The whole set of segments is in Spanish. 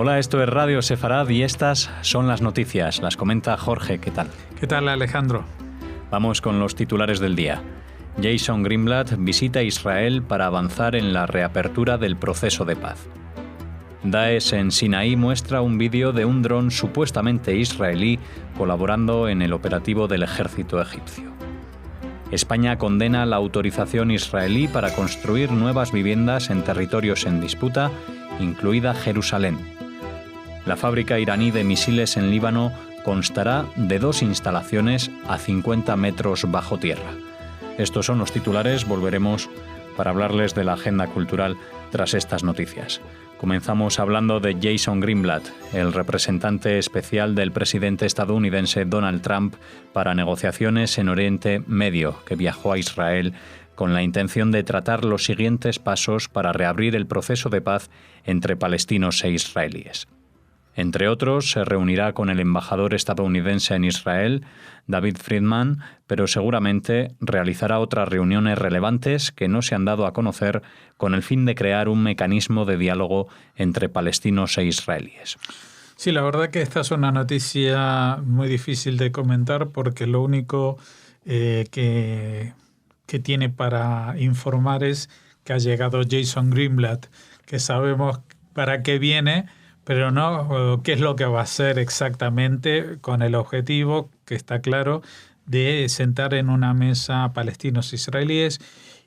Hola, esto es Radio Sefarad y estas son las noticias. Las comenta Jorge. ¿Qué tal? ¿Qué tal, Alejandro? Vamos con los titulares del día. Jason Greenblatt visita Israel para avanzar en la reapertura del proceso de paz. Daesh en Sinaí muestra un vídeo de un dron supuestamente israelí colaborando en el operativo del ejército egipcio. España condena la autorización israelí para construir nuevas viviendas en territorios en disputa, incluida Jerusalén. La fábrica iraní de misiles en Líbano constará de 2 instalaciones a 50 metros bajo tierra. Estos son los titulares. Volveremos para hablarles de la agenda cultural tras estas noticias. Comenzamos hablando de Jason Greenblatt, el representante especial del presidente estadounidense Donald Trump para negociaciones en Oriente Medio, que viajó a Israel con la intención de tratar los siguientes pasos para reabrir el proceso de paz entre palestinos e israelíes. Entre otros, se reunirá con el embajador estadounidense en Israel, David Friedman, pero seguramente realizará otras reuniones relevantes que no se han dado a conocer con el fin de crear un mecanismo de diálogo entre palestinos e israelíes. Sí, la verdad que esta es una noticia muy difícil de comentar porque lo único que tiene para informar es que ha llegado Jason Greenblatt, que sabemos para qué viene, pero no qué es lo que va a hacer exactamente, con el objetivo, que está claro, de sentar en una mesa a palestinos e israelíes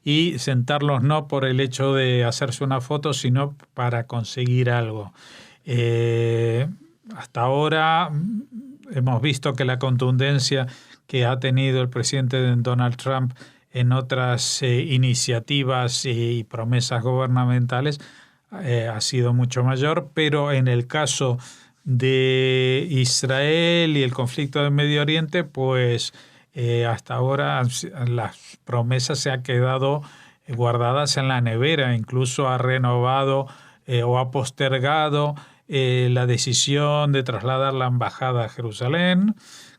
y sentarlos no por el hecho de hacerse una foto, sino para conseguir algo. Hasta ahora hemos visto que la contundencia que ha tenido el presidente Donald Trump en otras iniciativas y promesas gubernamentales ha sido mucho mayor, pero en el caso de Israel y el conflicto del Medio Oriente, pues hasta ahora las promesas se han quedado guardadas en la nevera. Incluso ha renovado o ha postergado la decisión de trasladar la embajada a Jerusalén,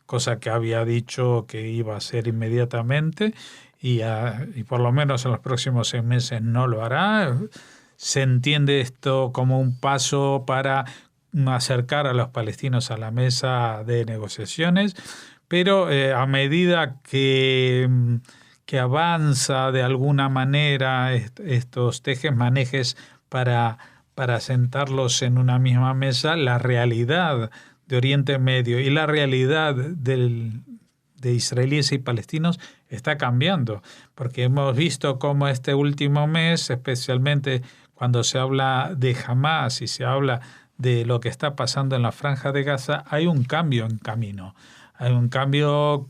cosa que había dicho que iba a hacer inmediatamente, y por lo menos en los próximos 6 meses no lo hará. Se entiende esto como un paso para acercar a los palestinos a la mesa de negociaciones, pero a medida que avanza de alguna manera estos tejes-manejes para sentarlos en una misma mesa, la realidad de Oriente Medio y la realidad de israelíes y palestinos está cambiando, porque hemos visto cómo este último mes, especialmente cuando se habla de Hamás y se habla de lo que está pasando en la Franja de Gaza, hay un cambio en camino. Hay un cambio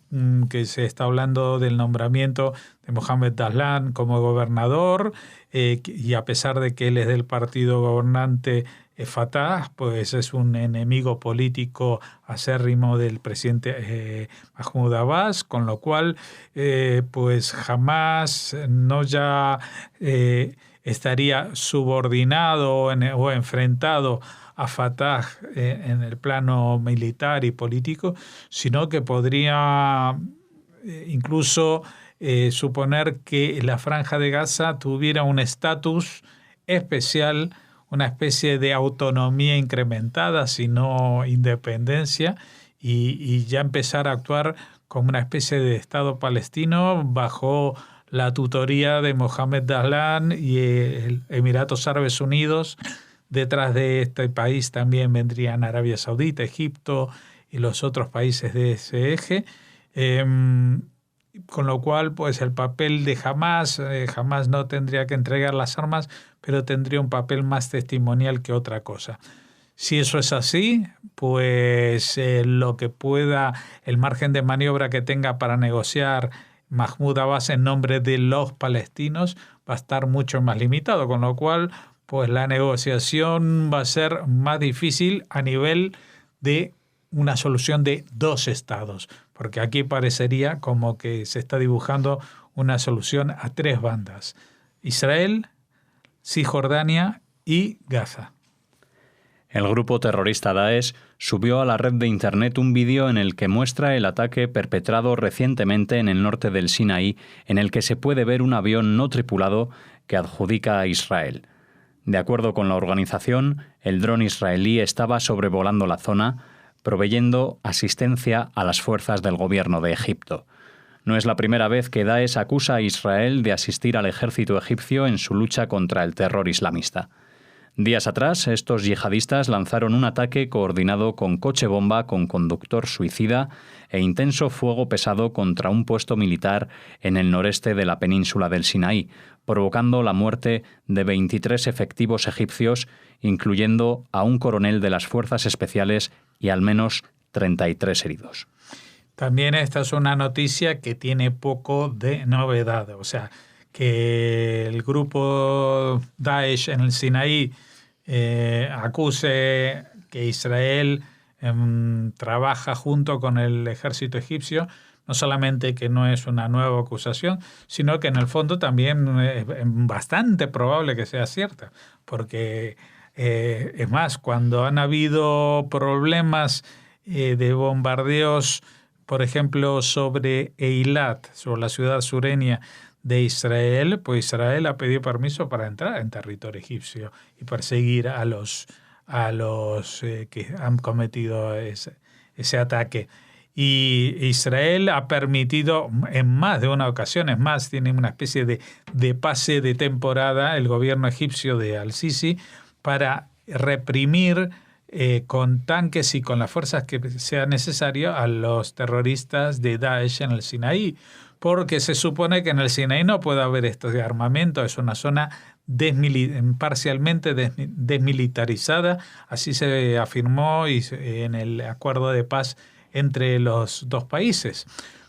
que se está hablando del nombramiento de Mohamed Dahlan como gobernador, y a pesar de que él es del partido gobernante Fatah, pues es un enemigo político acérrimo del presidente Mahmoud Abbas, con lo cual pues jamás no ya estaría subordinado o enfrentado a Fatah en el plano militar y político, sino que podría incluso suponer que la Franja de Gaza tuviera un estatus especial, una especie de autonomía incrementada, sino independencia, y ya empezar a actuar como una especie de Estado palestino bajo la tutoría de Mohamed Dahlan y Emiratos Árabes Unidos. Detrás de este país también vendrían Arabia Saudita, Egipto y los otros países de ese eje. Con lo cual, pues el papel de Hamás no tendría que entregar las armas, pero tendría un papel más testimonial que otra cosa. Si eso es así, pues lo que pueda, el margen de maniobra que tenga para negociar Mahmoud Abbas en nombre de los palestinos va a estar mucho más limitado, con lo cual pues la negociación va a ser más difícil a nivel de una solución de 2 estados, porque aquí parecería como que se está dibujando una solución a 3 bandas: Israel, Cisjordania y Gaza. El grupo terrorista Daesh subió a la red de Internet un vídeo en el que muestra el ataque perpetrado recientemente en el norte del Sinaí, en el que se puede ver un avión no tripulado que adjudica a Israel. De acuerdo con la organización, el dron israelí estaba sobrevolando la zona, proveyendo asistencia a las fuerzas del gobierno de Egipto. No es la primera vez que Daesh acusa a Israel de asistir al ejército egipcio en su lucha contra el terror islamista. Días atrás, estos yihadistas lanzaron un ataque coordinado con coche bomba con conductor suicida e intenso fuego pesado contra un puesto militar en el noreste de la península del Sinaí, provocando la muerte de 23 efectivos egipcios, incluyendo a un coronel de las fuerzas especiales y al menos 33 heridos. También esta es una noticia que tiene poco de novedad, o sea, que el grupo Daesh en el Sinaí acuse que Israel trabaja junto con el ejército egipcio, no solamente que no es una nueva acusación, sino que en el fondo también es bastante probable que sea cierta, porque es más, cuando han habido problemas de bombardeos, por ejemplo, sobre Eilat, sobre la ciudad sureña de Israel, pues Israel ha pedido permiso para entrar en territorio egipcio y perseguir a los que han cometido ese ataque. Y Israel ha permitido en más de una ocasión, es más, tiene una especie de pase de temporada el gobierno egipcio de Al-Sisi para reprimir con tanques y con las fuerzas que sea necesario a los terroristas de Daesh en el Sinaí, porque se supone que en el Sinaí no puede haber esto de armamento, es una zona parcialmente desmilitarizada, así se afirmó en el acuerdo de paz entre los dos países.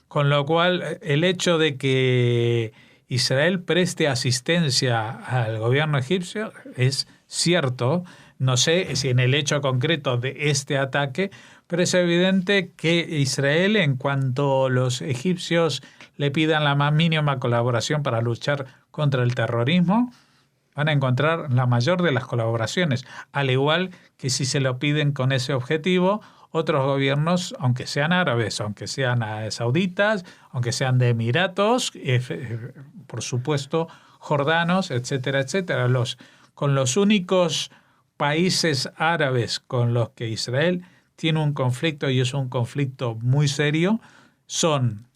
Con lo cual, el hecho de que Israel preste asistencia al gobierno egipcio es cierto. No sé si en el hecho concreto de este ataque, pero es evidente que Israel, en cuanto los egipcios le pidan la más mínima colaboración para luchar contra el terrorismo, van a encontrar la mayor de las colaboraciones, al igual que si se lo piden con ese objetivo otros gobiernos, aunque sean árabes, aunque sean sauditas, aunque sean de Emiratos, por supuesto, jordanos, etcétera, etcétera. Con los únicos países árabes con los que Israel tiene un conflicto, y es un conflicto muy serio, son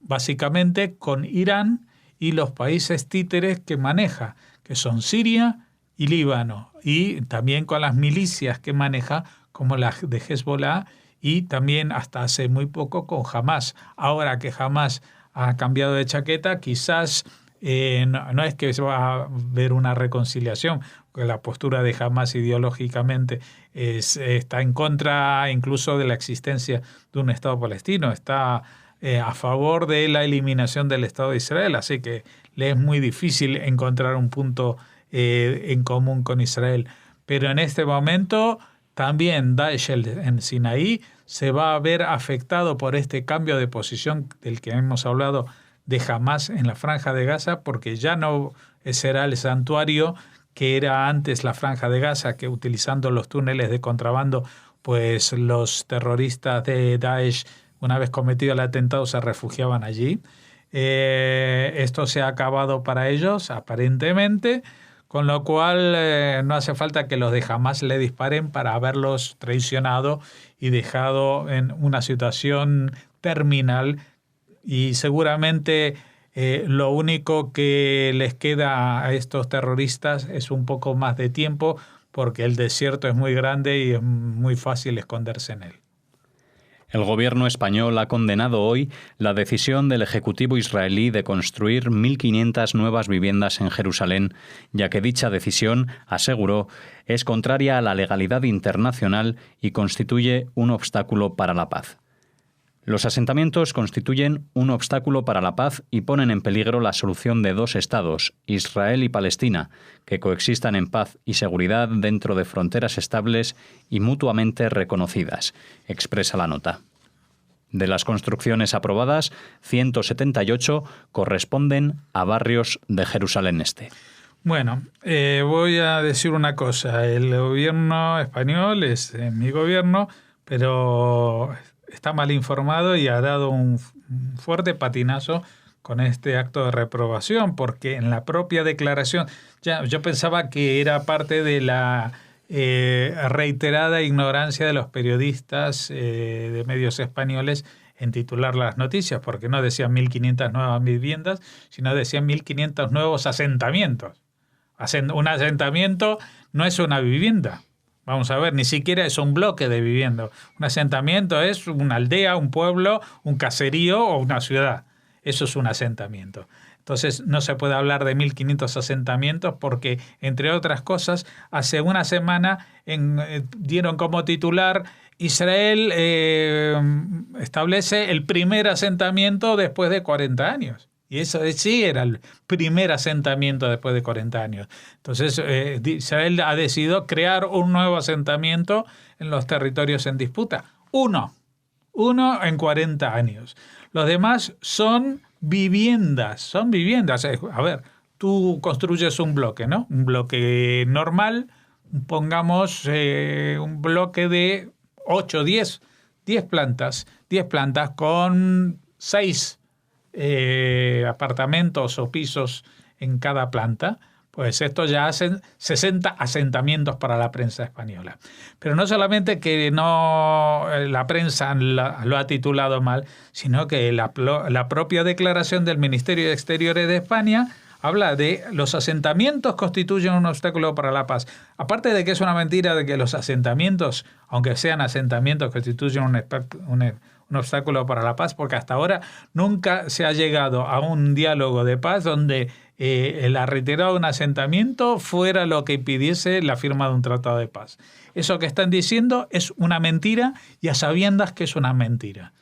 básicamente con Irán y los países títeres que maneja, que son Siria y Líbano, y también con las milicias que maneja, como las de Hezbollah, y también hasta hace muy poco con Hamás. Ahora que Hamás ha cambiado de chaqueta, quizás no es que se va a ver una reconciliación, porque la postura de Hamás ideológicamente está en contra incluso de la existencia de un Estado palestino, está a favor de la eliminación del Estado de Israel, así que le es muy difícil encontrar un punto en común con Israel. Pero en este momento también Daesh en Sinaí se va a ver afectado por este cambio de posición del que hemos hablado de Hamás en la Franja de Gaza, porque ya no será el santuario que era antes la Franja de Gaza, que utilizando los túneles de contrabando, pues los terroristas de Daesh, una vez cometido el atentado, se refugiaban allí. Esto se ha acabado para ellos, aparentemente, con lo cual no hace falta que los de Hamás le disparen para haberlos traicionado y dejado en una situación terminal. Y seguramente lo único que les queda a estos terroristas es un poco más de tiempo, porque el desierto es muy grande y es muy fácil esconderse en él. El gobierno español ha condenado hoy la decisión del Ejecutivo israelí de construir 1.500 nuevas viviendas en Jerusalén, ya que dicha decisión, aseguró, es contraria a la legalidad internacional y constituye un obstáculo para la paz. Los asentamientos constituyen un obstáculo para la paz y ponen en peligro la solución de dos estados, Israel y Palestina, que coexistan en paz y seguridad dentro de fronteras estables y mutuamente reconocidas, expresa la nota. De las construcciones aprobadas, 178 corresponden a barrios de Jerusalén Este. Bueno, voy a decir una cosa. El gobierno español es mi gobierno, pero está mal informado y ha dado un fuerte patinazo con este acto de reprobación, porque en la propia declaración, ya yo pensaba que era parte de la reiterada ignorancia de los periodistas de medios españoles en titular las noticias, porque no decían 1.500 nuevas viviendas, sino decían 1.500 nuevos asentamientos. Un asentamiento no es una vivienda. Vamos a ver, ni siquiera es un bloque de vivienda. Un asentamiento es una aldea, un pueblo, un caserío o una ciudad. Eso es un asentamiento. Entonces no se puede hablar de 1.500 asentamientos porque, entre otras cosas, hace una semana dieron como titular: Israel establece el primer asentamiento después de 40 años. Y eso sí era el primer asentamiento después de 40 años. Entonces Israel ha decidido crear un nuevo asentamiento en los territorios en disputa. Uno en 40 años. Los demás son viviendas. A ver, tú construyes un bloque, ¿no? Un bloque normal, pongamos un bloque de 8, 10 plantas. 10 plantas con 6 apartamentos o pisos en cada planta. Pues esto ya hacen 60 asentamientos para la prensa española. Pero no solamente que la prensa lo ha titulado mal, sino que la propia declaración del Ministerio de Exteriores de España habla de los asentamientos constituyen un obstáculo para la paz. Aparte de que es una mentira de que los asentamientos, aunque sean asentamientos, constituyen un obstáculo para la paz, porque hasta ahora nunca se ha llegado a un diálogo de paz donde la retirada de un asentamiento fuera lo que impidiese la firma de un tratado de paz. Eso que están diciendo es una mentira, y a sabiendas que es una mentira.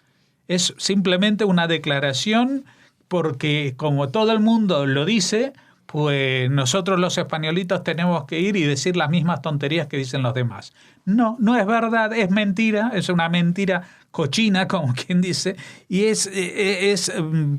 Es simplemente una declaración porque, como todo el mundo lo dice, pues nosotros los españolitos tenemos que ir y decir las mismas tonterías que dicen los demás. No es verdad, es mentira, es una mentira cochina, como quien dice, y es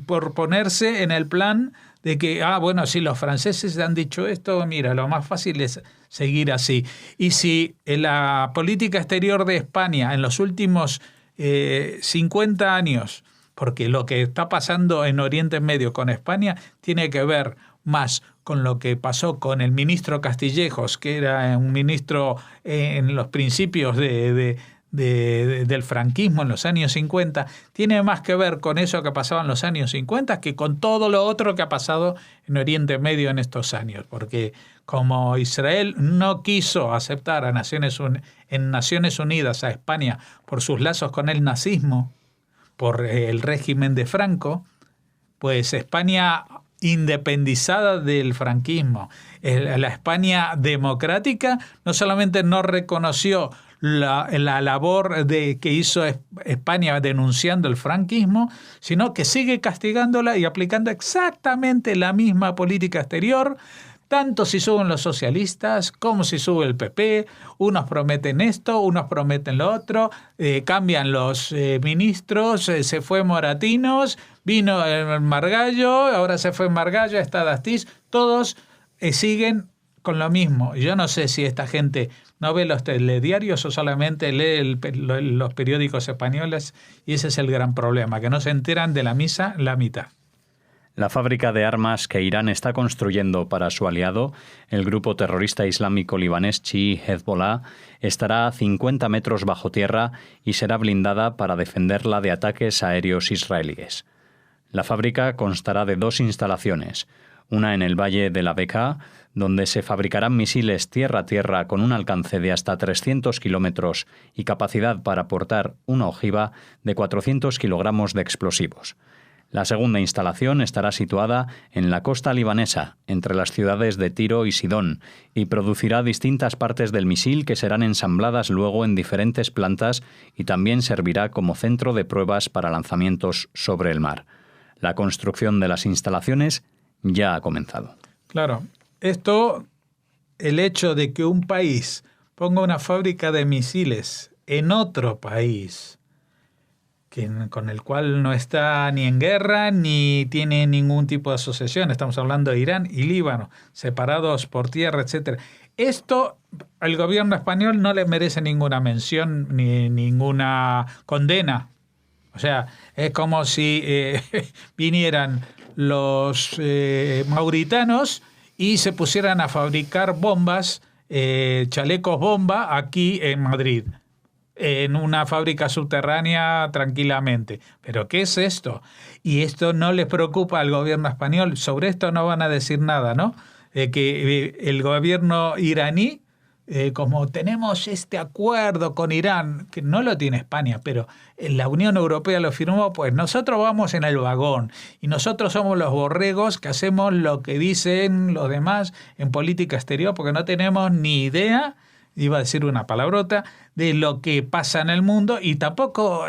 por ponerse en el plan de que, bueno, si los franceses han dicho esto, mira, lo más fácil es seguir así. Y si la política exterior de España en los últimos 50 años, porque lo que está pasando en Oriente Medio con España tiene que ver más con lo que pasó con el ministro Castillejos, que era un ministro en los principios del franquismo en los años 50, tiene más que ver con eso que pasaba en los años 50 que con todo lo otro que ha pasado en Oriente Medio en estos años, porque como Israel no quiso aceptar en Naciones Unidas a España por sus lazos con el nazismo, por el régimen de Franco, pues España independizada del franquismo, la España democrática, no solamente no reconoció la labor que hizo España denunciando el franquismo, sino que sigue castigándola y aplicando exactamente la misma política exterior, tanto si suben los socialistas como si sube el PP. Unos prometen esto, unos prometen lo otro, cambian los ministros, se fue Moratinos, vino el Margallo, ahora se fue Margallo, está Dastis, todos siguen con lo mismo. Yo no sé si esta gente no ve los telediarios o solamente lee los periódicos españoles, y ese es el gran problema, que no se enteran de la misa la mitad. La fábrica de armas que Irán está construyendo para su aliado, el grupo terrorista islámico libanés chií Hezbollah, estará a 50 metros bajo tierra y será blindada para defenderla de ataques aéreos israelíes. La fábrica constará de 2 instalaciones, una en el valle de la Bekaa, donde se fabricarán misiles tierra-tierra con un alcance de hasta 300 kilómetros y capacidad para portar una ojiva de 400 kilogramos de explosivos. La segunda instalación estará situada en la costa libanesa, entre las ciudades de Tiro y Sidón, y producirá distintas partes del misil que serán ensambladas luego en diferentes plantas, y también servirá como centro de pruebas para lanzamientos sobre el mar. La construcción de las instalaciones ya ha comenzado. Claro, el hecho de que un país ponga una fábrica de misiles en otro país, con el cual no está ni en guerra ni tiene ningún tipo de asociación, estamos hablando de Irán y Líbano, separados por tierra, etcétera. Esto al gobierno español no le merece ninguna mención ni ninguna condena. O sea, es como si vinieran los mauritanos y se pusieran a fabricar bombas, chalecos bomba aquí en Madrid, en una fábrica subterránea tranquilamente. ¿Pero qué es esto? Y esto no les preocupa al gobierno español. Sobre esto no van a decir nada, ¿no? Que el gobierno iraní, como tenemos este acuerdo con Irán, que no lo tiene España, pero la Unión Europea lo firmó, pues nosotros vamos en el vagón y nosotros somos los borregos que hacemos lo que dicen los demás en política exterior, porque no tenemos ni idea, iba a decir una palabrota, de lo que pasa en el mundo, y tampoco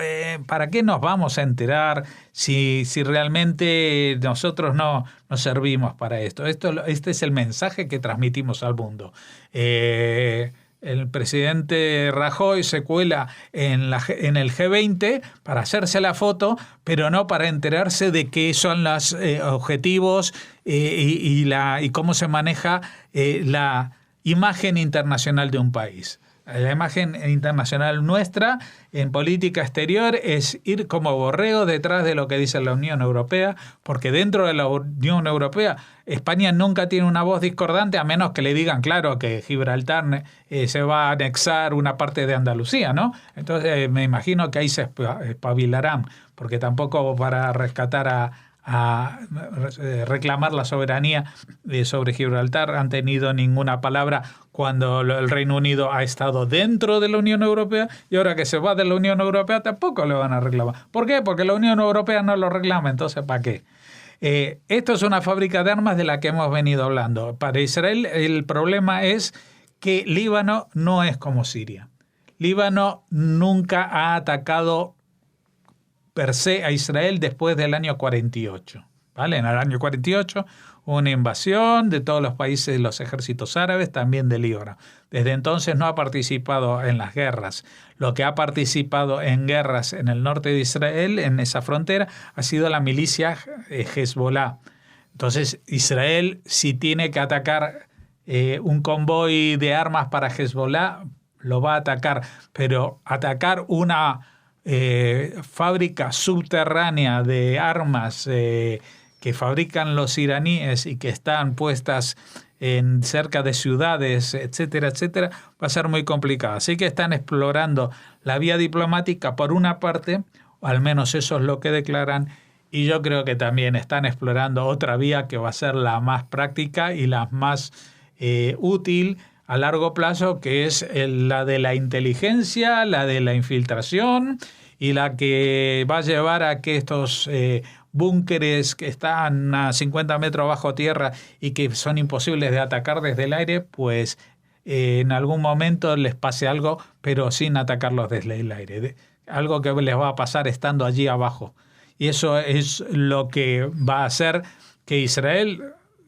para qué nos vamos a enterar si realmente nosotros no servimos para esto. Este es el mensaje que transmitimos al mundo. El presidente Rajoy se cuela en el G20 para hacerse la foto, pero no para enterarse de qué son los objetivos y cómo se maneja la imagen internacional de un país. La imagen internacional nuestra en política exterior es ir como borrego detrás de lo que dice la Unión Europea, porque dentro de la Unión Europea España nunca tiene una voz discordante, a menos que le digan, claro, que Gibraltar se va a anexar una parte de Andalucía, ¿no? Entonces me imagino que ahí se espabilarán, porque tampoco para rescatar a reclamar la soberanía sobre Gibraltar han tenido ninguna palabra cuando el Reino Unido ha estado dentro de la Unión Europea, y ahora que se va de la Unión Europea tampoco le van a reclamar. ¿Por qué? Porque la Unión Europea no lo reclama, entonces ¿para qué? Esto es una fábrica de armas de la que hemos venido hablando. Para Israel el problema es que Líbano no es como Siria. Líbano nunca ha atacado per se a Israel después del año 48. ¿Vale? En el año 48 hubo una invasión de todos los países de los ejércitos árabes, también de Líbano. Desde entonces no ha participado en las guerras. Lo que ha participado en guerras en el norte de Israel, en esa frontera, ha sido la milicia Hezbollah. Entonces Israel, si tiene que atacar un convoy de armas para Hezbollah, lo va a atacar. Pero atacar una fábrica subterránea de armas que fabrican los iraníes y que están puestas cerca de ciudades, etcétera, etcétera, va a ser muy complicado. Así que están explorando la vía diplomática por una parte, o al menos eso es lo que declaran, y yo creo que también están explorando otra vía que va a ser la más práctica y la más útil a largo plazo, que es la de la inteligencia, la de la infiltración y la que va a llevar a que estos búnkeres que están a 50 metros bajo tierra y que son imposibles de atacar desde el aire, pues en algún momento les pase algo, pero sin atacarlos desde el aire. Algo que les va a pasar estando allí abajo. Y eso es lo que va a hacer que Israel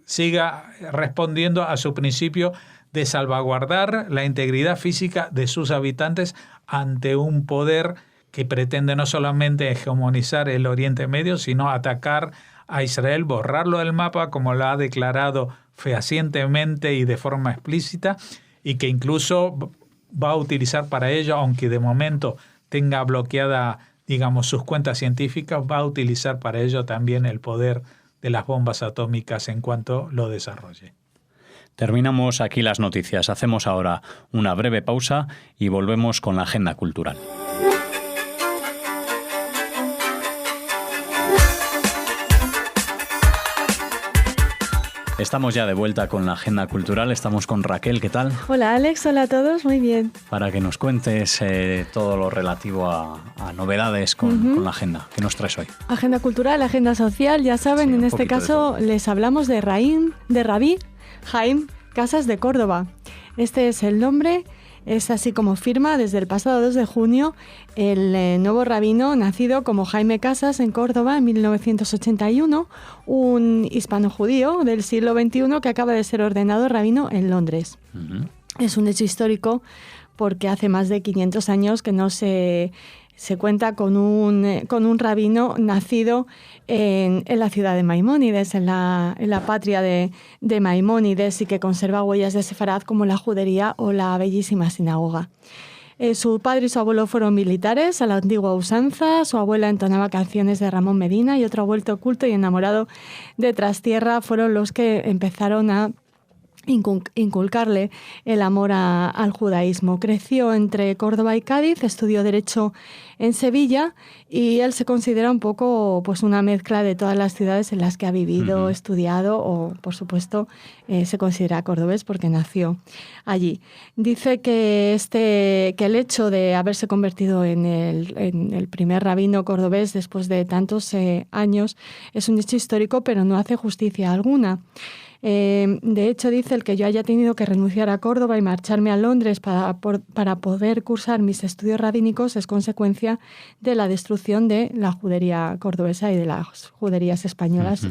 siga respondiendo a su principio de salvaguardar la integridad física de sus habitantes ante un poder que pretende no solamente hegemonizar el Oriente Medio, sino atacar a Israel, borrarlo del mapa, como lo ha declarado fehacientemente y de forma explícita, y que incluso va a utilizar para ello, aunque de momento tenga bloqueada, digamos, sus cuentas científicas, va a utilizar para ello también el poder de las bombas atómicas en cuanto lo desarrolle. Terminamos aquí las noticias. Hacemos ahora una breve pausa y volvemos con la agenda cultural. Estamos ya de vuelta con la agenda cultural. Estamos con Raquel, ¿qué tal? Hola Alex, hola a todos, muy bien. Para que nos cuentes todo lo relativo a novedades con la agenda. ¿Qué nos traes hoy? Agenda cultural, agenda social, ya saben, sí, en este caso les hablamos de Rabí Jaime Casas de Córdoba. Este es el nombre, es así como firma desde el pasado 2 de junio el nuevo rabino nacido como Jaime Casas en Córdoba en 1981, un hispano-judío del siglo XXI que acaba de ser ordenado rabino en Londres. Uh-huh. Es un hecho histórico porque hace más de 500 años que no se cuenta con un rabino nacido en la ciudad de Maimónides, en la patria de Maimónides, y que conserva huellas de Sefarad como la judería o la bellísima sinagoga. Su padre y su abuelo fueron militares a la antigua usanza. Su abuela entonaba canciones de Ramón Medina y otro abuelo culto y enamorado de Trastierra fueron los que empezaron a inculcarle el amor al judaísmo. Creció entre Córdoba y Cádiz, estudió Derecho en Sevilla y él se considera un poco pues una mezcla de todas las ciudades en las que ha vivido, estudiado o, por supuesto, se considera cordobés porque nació allí. Dice que el hecho de haberse convertido en el primer rabino cordobés después de tantos años es un hecho histórico, pero no hace justicia alguna. De hecho, dice el que yo haya tenido que renunciar a Córdoba y marcharme a Londres para poder cursar mis estudios rabínicos es consecuencia de la destrucción de la judería cordobesa y de las juderías españolas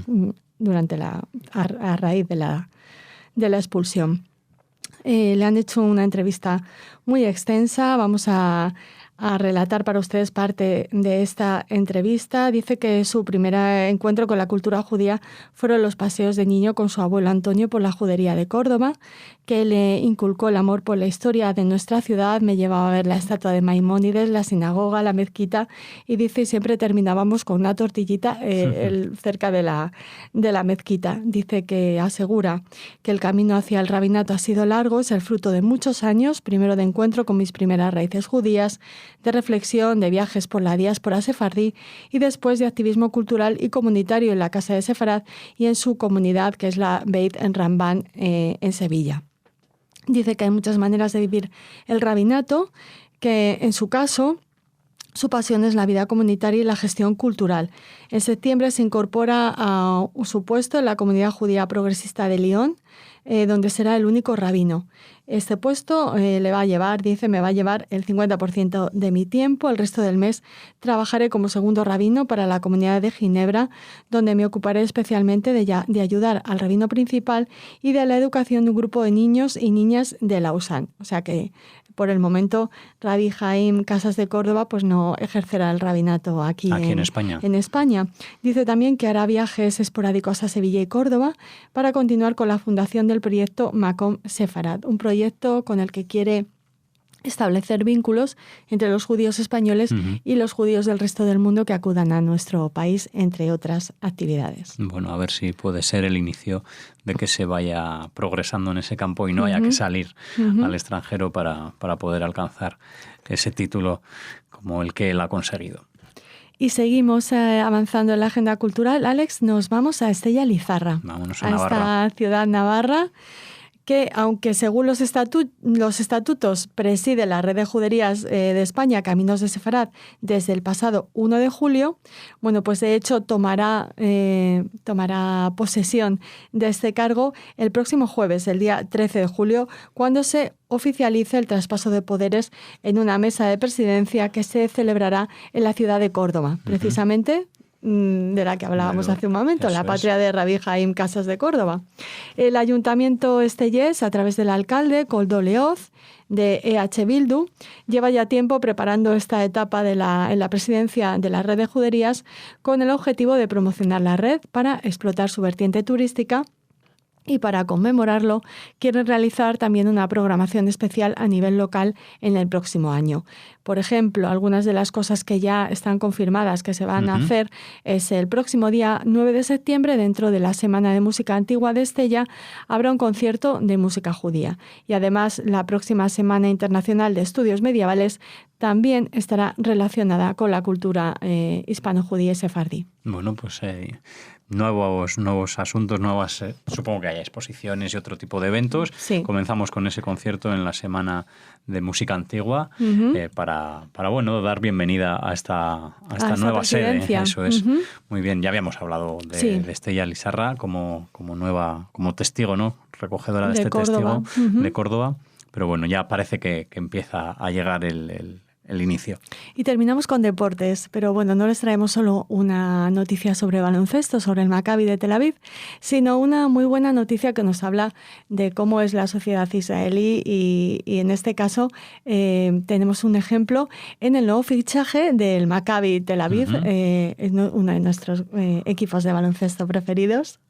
a raíz de la expulsión. Le han hecho una entrevista muy extensa. Vamos a relatar para ustedes parte de esta entrevista. Dice que su primer encuentro con la cultura judía fueron los paseos de niño con su abuelo Antonio por la judería de Córdoba, que le inculcó el amor por la historia de nuestra ciudad. Me llevaba a ver la estatua de Maimónides, la sinagoga, la mezquita, y dice siempre terminábamos con una tortillita cerca de la mezquita. Dice que asegura que el camino hacia el rabinato ha sido largo, es el fruto de muchos años, primero de encuentro con mis primeras raíces judías, de reflexión, de viajes por la diáspora sefardí y después de activismo cultural y comunitario en la Casa de Sefarad y en su comunidad, que es la Beit en Ramban, en Sevilla. Dice que hay muchas maneras de vivir el rabinato, que en su caso su pasión es la vida comunitaria y la gestión cultural. En septiembre se incorpora a su puesto en la comunidad judía progresista de Lyon, donde será el único rabino. Este puesto me va a llevar el 50% de mi tiempo. El resto del mes trabajaré como segundo rabino para la comunidad de Ginebra, donde me ocuparé especialmente de ayudar al rabino principal y de la educación de un grupo de niños y niñas de Lausanne. O sea que, por el momento, Rabbi Haim Casas de Córdoba pues no ejercerá el rabinato aquí en España. En España. Dice también que hará viajes esporádicos a Sevilla y Córdoba para continuar con la fundación del proyecto Makom Sefarad, un proyecto con el que quiere establecer vínculos entre los judíos españoles y los judíos del resto del mundo que acudan a nuestro país, entre otras actividades. Bueno, a ver si puede ser el inicio de que se vaya progresando en ese campo y no haya que salir al extranjero para poder alcanzar ese título como el que él ha conseguido. Y seguimos avanzando en la agenda cultural. Alex, nos vamos a Estella Lizarra. Vámonos a Navarra. Esta ciudad navarra que, aunque según los estatutos preside la red de juderías de España, Caminos de Sefarad, desde el pasado 1 de julio, bueno, pues de hecho tomará posesión de este cargo el próximo jueves, el día 13 de julio, cuando se oficialice el traspaso de poderes en una mesa de presidencia que se celebrará en la ciudad de Córdoba, precisamente de la que hablábamos hace un momento, la patria de Rabbi Haim Casas de Córdoba. El Ayuntamiento estellés, a través del alcalde Koldo Leoz, de EH Bildu, lleva ya tiempo preparando esta etapa en la presidencia de la red de juderías con el objetivo de promocionar la red para explotar su vertiente turística. Y para conmemorarlo, quieren realizar también una programación especial a nivel local en el próximo año. Por ejemplo, algunas de las cosas que ya están confirmadas que se van a hacer es el próximo día 9 de septiembre, dentro de la Semana de Música Antigua de Estella, habrá un concierto de música judía. Y además, la próxima Semana Internacional de Estudios Medievales también estará relacionada con la cultura hispano-judía y sefardí. Bueno, pues nuevos asuntos, supongo que haya exposiciones y otro tipo de eventos. Sí. Comenzamos con ese concierto en la Semana de Música Antigua para dar bienvenida a esta nueva sede. Eso es. Muy bien, ya habíamos hablado de Estella Lizarra como testigo, ¿no? Recogedora de este Córdoba. testigo de Córdoba. Pero bueno, ya parece que empieza a llegar el inicio. Y terminamos con deportes, pero bueno, no les traemos solo una noticia sobre baloncesto, sobre el Maccabi de Tel Aviv, sino una muy buena noticia que nos habla de cómo es la sociedad israelí y en este caso tenemos un ejemplo en el nuevo fichaje del Maccabi Tel Aviv, uno de nuestros equipos de baloncesto preferidos.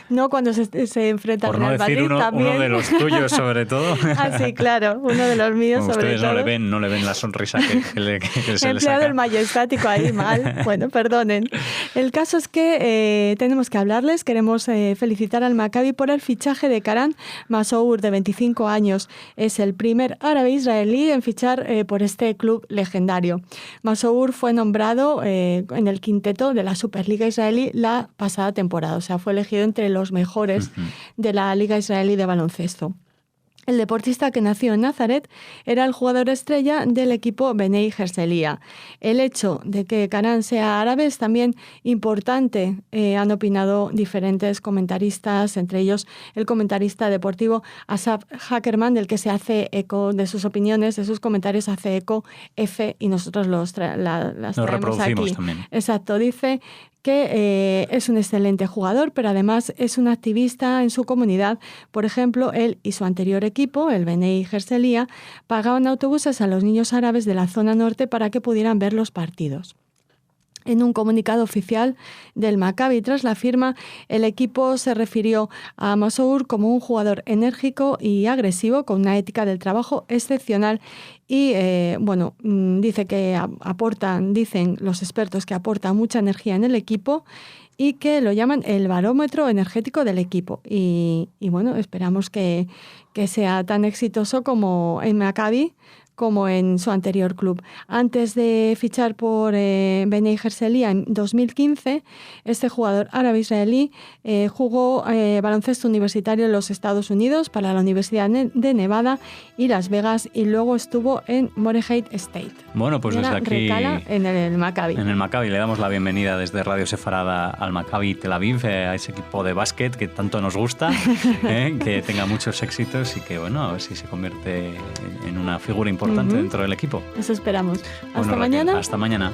No cuando se enfrenta al Real Madrid. Por no decir uno de los tuyos, sobre todo. Ah, sí, claro, uno de los míos, bueno, sobre ustedes todo. no le ven la sonrisa que se le saca. He empleado el majestático ahí mal. Bueno, perdonen. El caso es que tenemos que hablarles. Queremos felicitar al Maccabi por el fichaje de Karan Masour, de 25 años. Es el primer árabe israelí en fichar por este club legendario. Masour fue nombrado en el quinteto de la Superliga israelí la pasada temporada. O sea, fue elegido entre los mejores de la Liga Israelí de baloncesto. El deportista que nació en Nazaret era el jugador estrella del equipo Bnei Herzliya. El hecho de que Karan sea árabe es también importante. Han opinado diferentes comentaristas, entre ellos el comentarista deportivo Asaf Hackerman, del que se hace eco de sus opiniones, de sus comentarios hace eco F, y nosotros las traemos aquí. También. Exacto, dice que es un excelente jugador, pero además es un activista en su comunidad. Por ejemplo, él y su anterior equipo, el Bnei Herzliya, pagaban autobuses a los niños árabes de la zona norte para que pudieran ver los partidos. En un comunicado oficial del Maccabi tras la firma, el equipo se refirió a Masour como un jugador enérgico y agresivo con una ética del trabajo excepcional y dice que dicen los expertos que aporta mucha energía en el equipo y que lo llaman el barómetro energético del equipo. Y bueno, esperamos que sea tan exitoso como en Maccabi como en su anterior club. Antes de fichar por Bnei Herzliya en 2015, este jugador árabe-israelí jugó baloncesto universitario en los Estados Unidos para la Universidad de Nevada y Las Vegas, y luego estuvo en Morehead State. Bueno, pues desde aquí recala en el Maccabi. En el Maccabi le damos la bienvenida desde Radio Sefarada al Maccabi Tel Aviv, a ese equipo de básquet que tanto nos gusta, que tenga muchos éxitos y que, bueno, a ver si se convierte en una figura importante dentro del equipo. Eso esperamos. Hasta Bueno, mañana. Hasta mañana.